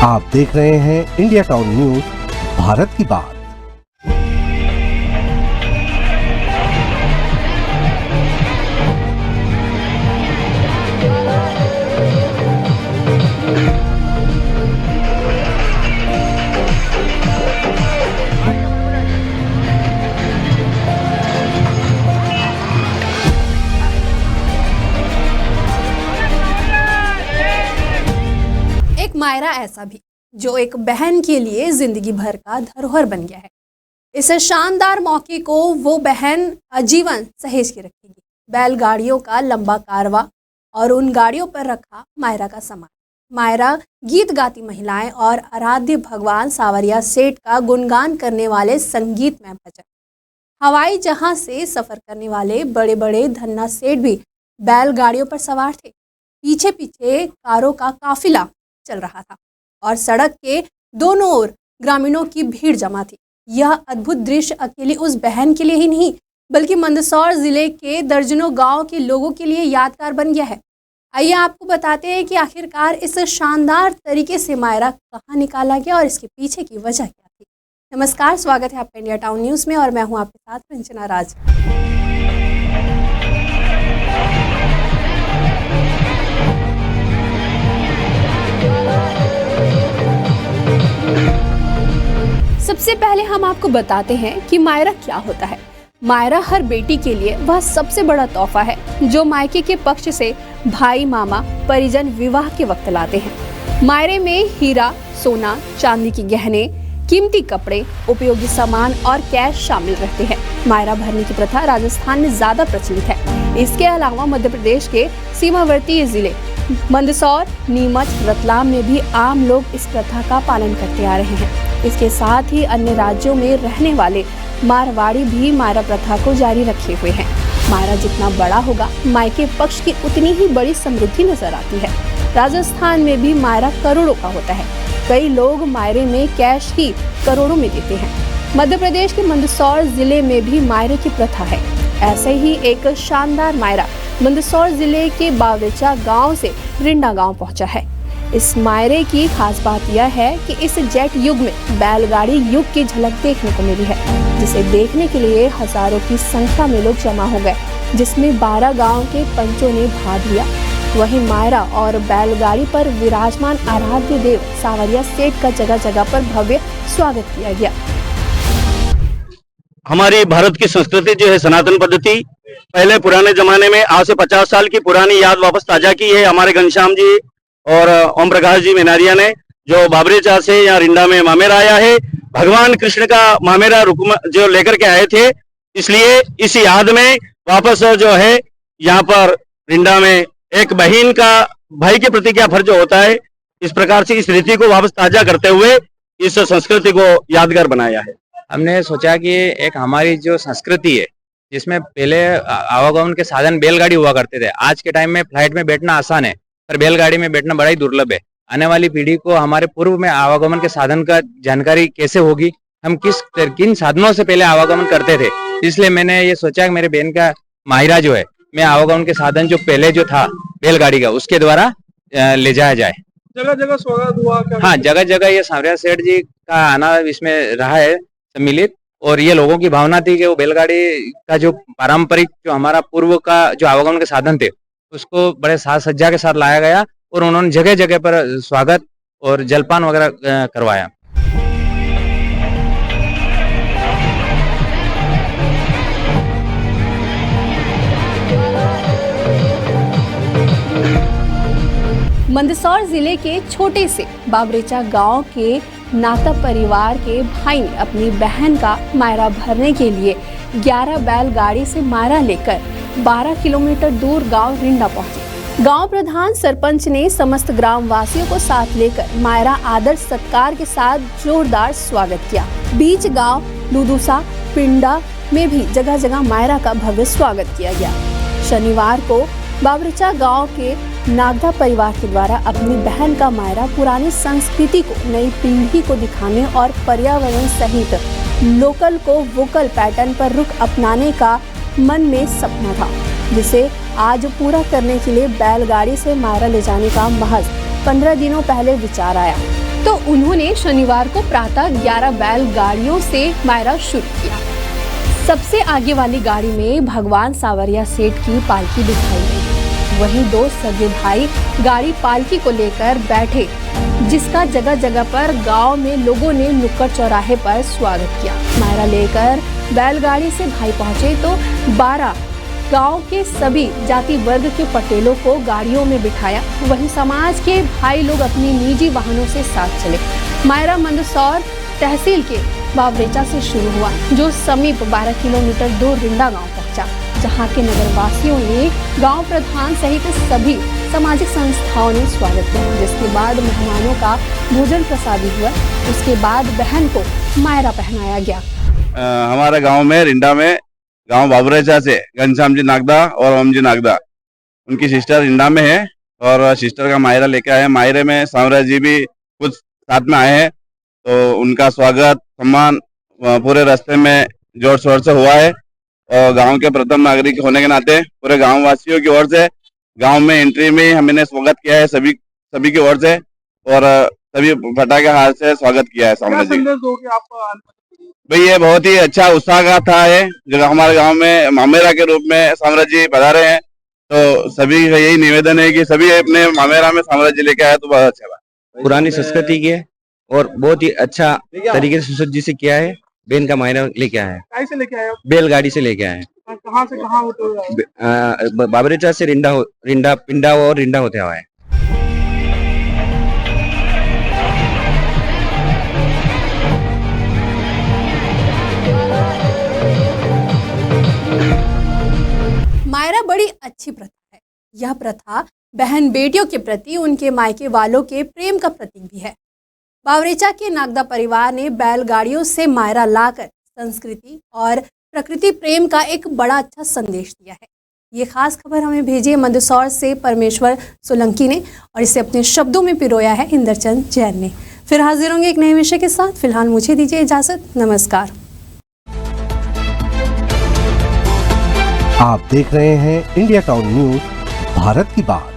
आप देख रहे हैं इंडिया टाउन न्यूज, भारत की बात। मायरा ऐसा भी जो एक बहन के लिए जिंदगी भर का धरोहर बन गया है। इस शानदार मौके को वो बहन आजीवन सहेज के रखेगी। बैलगाड़ियों का लंबा कारवा और उन गाड़ियों पर रखा मायरा का सामान। मायरा गीत गाती महिलाएं और आराध्य भगवान सावरिया सेठ का गुणगान करने वाले संगीतमय भजन। हवाई जहाज से सफर करने वाले बड़े बड़े धन्ना सेठ भी बैलगाड़ियों पर सवार थे। पीछे पीछे कारों का काफिला चल रहा था और सड़क के दोनों ओर ग्रामीणों की भीड़ जमा थी। यह अद्भुत दृश्य अकेली उस बहन के लिए ही नहीं बल्कि मंदसौर जिले के दर्जनों गांव के लोगों के लिए यादगार बन गया है। आइए आपको बताते हैं कि आखिरकार इस शानदार तरीके से मायरा कहां निकाला गया और इसके पीछे की वजह क्या थी। नमस्कार, स्वागत है आपका इंडिया टाउन न्यूज़ में और मैं हूं आपके साथ रंजना राज। सबसे पहले हम आपको बताते हैं कि मायरा क्या होता है। मायरा हर बेटी के लिए वह सबसे बड़ा तोहफा है जो मायके के पक्ष से भाई, मामा, परिजन विवाह के वक्त लाते हैं। मायरे में हीरा, सोना, चांदी के गहने, कीमती कपड़े, उपयोगी सामान और कैश शामिल रहते हैं। मायरा भरने की प्रथा राजस्थान में ज्यादा प्रचलित है। इसके अलावा मध्य प्रदेश के सीमावर्ती जिले मंदसौर, नीमच, रतलाम में भी आम लोग इस प्रथा का पालन करते आ रहे हैं। इसके साथ ही अन्य राज्यों में रहने वाले मारवाड़ी भी मायरा प्रथा को जारी रखे हुए हैं। मायरा जितना बड़ा होगा, मायके पक्ष की उतनी ही बड़ी समृद्धि नजर आती है। राजस्थान में भी मायरा करोड़ों का होता है। कई लोग मायरे में कैश ही करोड़ों में देते हैं। मध्य प्रदेश के मंदसौर जिले में भी मायरे की प्रथा है। ऐसे ही एक शानदार मायरा मंदसौर जिले के बावरेचा गांव से रिंडा गांव पहुंचा है। इस मायरे की खास बात यह है कि इस जेट युग में बैलगाड़ी युग की झलक देखने को मिली है, जिसे देखने के लिए हजारों की संख्या में लोग जमा हो गए, जिसमें 12 गांव के पंचों ने भाग लिया। वहीं मायरा और बैलगाड़ी पर विराजमान आराध्य देव सावरिया सेठ का जगह जगह पर भव्य स्वागत किया गया। हमारी भारत की संस्कृति जो है सनातन पद्धति, पहले पुराने जमाने में आज से 50 साल की पुरानी याद वापस ताजा की है हमारे घनश्याम जी और ओम प्रकाश जी मेनारिया ने, जो बाबरेचा से यहाँ रिंडा में मामेरा आया है। भगवान कृष्ण का मामेरा रुक्म जो लेकर के आए थे, इसलिए इस याद में वापस जो है यहाँ पर रिंडा में एक बहन का भाई के प्रति क्या फर्ज होता है, इस प्रकार से इस रीति को वापस ताजा करते हुए इस संस्कृति को यादगार बनाया है। हमने सोचा कि एक हमारी जो संस्कृति है, जिसमें पहले आवागमन के साधन बैलगाड़ी हुआ करते थे। आज के टाइम में फ्लाइट में बैठना आसान है, पर बैलगाड़ी में बैठना बड़ा ही दुर्लभ है। आने वाली पीढ़ी को हमारे पूर्व में आवागमन के साधन का जानकारी कैसे होगी, हम किन साधनों से पहले आवागमन करते थे। इसलिए मैंने ये सोचा कि मेरे बहन का मायरा जो है, मैं आवागमन के साधन जो पहले जो था बैलगाड़ी का, उसके द्वारा ले जाया जाए। जगह जगह स्वागत हुआ। हाँ, जगह जगह ये सावरिया सेठ जी का आना इसमें रहा है सम्मिलित, और ये लोगों की भावना थी कि वो बैलगाड़ी का जो पारंपरिक जो हमारा पूर्व का जो आवागमन के साधन थे, उसको बड़े साज सज्जा के साथ लाया गया और उन्होंने जगह जगह पर स्वागत और जलपान वगैरह करवाया। मंदसौर जिले के छोटे से बाबरेचा गांव के नाता परिवार के भाई ने अपनी बहन का मायरा भरने के लिए 11 बैलगाड़ी से मायरा लेकर 12 किलोमीटर दूर गांव रिंडा पहुंचे। गांव प्रधान सरपंच ने समस्त ग्राम वासियों को साथ लेकर मायरा आदर सत्कार के साथ जोरदार स्वागत किया। बीच गांव लुदुसा पिंडा में भी जगह जगह मायरा का भव्य स्वागत किया गया। शनिवार को बाबरेचा गांव के नागदा परिवार के द्वारा अपनी बहन का मायरा पुरानी संस्कृति को नई पीढ़ी को दिखाने और पर्यावरण सहित लोकल को वोकल पैटर्न पर रुख अपनाने का मन में सपना था, जिसे आज पूरा करने के लिए बैलगाड़ी से मायरा ले जाने का महज 15 दिनों पहले विचार आया। तो उन्होंने शनिवार को प्रातः 11 बैलगाड़ियों से मायरा शुरू किया। सबसे आगे वाली गाड़ी में भगवान सावरिया सेठ की पालकी दिखाई गई। वहीं दो सगे भाई गाड़ी पालकी को लेकर बैठे, जिसका जगह जगह पर गांव में लोगों ने नुक्कड़ चौराहे पर स्वागत किया। मायरा लेकर बैलगाड़ी से भाई पहुंचे तो 12 गांव के सभी जाति वर्ग के पटेलों को गाड़ियों में बिठाया। वहीं समाज के भाई लोग अपनी निजी वाहनों से साथ चले। मायरा मंदसौर तहसील के बावरेचा से शुरू हुआ, जो समीप 12 किलोमीटर दूर रिंडा गांव पहुंचा, जहां के नगरवासियों ने गांव प्रधान सहित सभी सामाजिक संस्थाओं ने स्वागत किया। जिसके बाद मेहमानों का भोजन प्रसादी हुआ। उसके बाद बहन को मायरा पहनाया गया। हमारे गांव में रिंडा में गांव बाबरेचा से घनश्याम जी नागदा और ओम जी नागदा, उनकी सिस्टर रिंडा में है और सिस्टर का मायरा लेके आए हैं। मायरे में सांवरा जी भी कुछ साथ में आए हैं, तो उनका स्वागत सम्मान पूरे रास्ते में जोर शोर से हुआ है। और गांव के प्रथम नागरिक होने के नाते पूरे गांव वासियों की ओर से गांव में एंट्री में हमने स्वागत किया है सभी की ओर से, और सभी फटाके हाथ से स्वागत किया है सांवरा जी। भाई ये बहुत ही अच्छा उत्साह का था है, जो हमारे गांव में मामेरा के रूप में सांवरा जी पधारे हैं, तो सभी का यही निवेदन है कि सभी अपने मामेरा में सांवरा जी लेके आए तो बहुत अच्छा लगा। पुरानी संस्कृति की है और बहुत ही अच्छा तरीके से सुसज्जित से किया है। बेन का मायरा लेके आया है। कैसे लेके आए हो? बैलगाड़ी से लेके आए हैं। कहाँ से कहाँ होते हुए? बाबरेचा से रिंडा पिंडा और रिंडा होते हुआ है। मायरा बड़ी अच्छी प्रथा है। यह प्रथा बहन बेटियों के प्रति उनके मायके वालों के प्रेम का प्रतीक भी है। बावरेचा के नागदा परिवार ने बैलगाड़ियों से मायरा लाकर संस्कृति और प्रकृति प्रेम का एक बड़ा अच्छा संदेश दिया है। ये खास खबर हमें भेजी है मंदसौर से परमेश्वर सोलंकी ने, और इसे अपने शब्दों में पिरोया है इंद्रचंद जैन ने। फिर हाजिर होंगे एक नए विषय के साथ। फिलहाल मुझे दीजिए इजाजत। नमस्कार। आप देख रहे हैं इंडिया टाउन न्यूज, भारत की बात।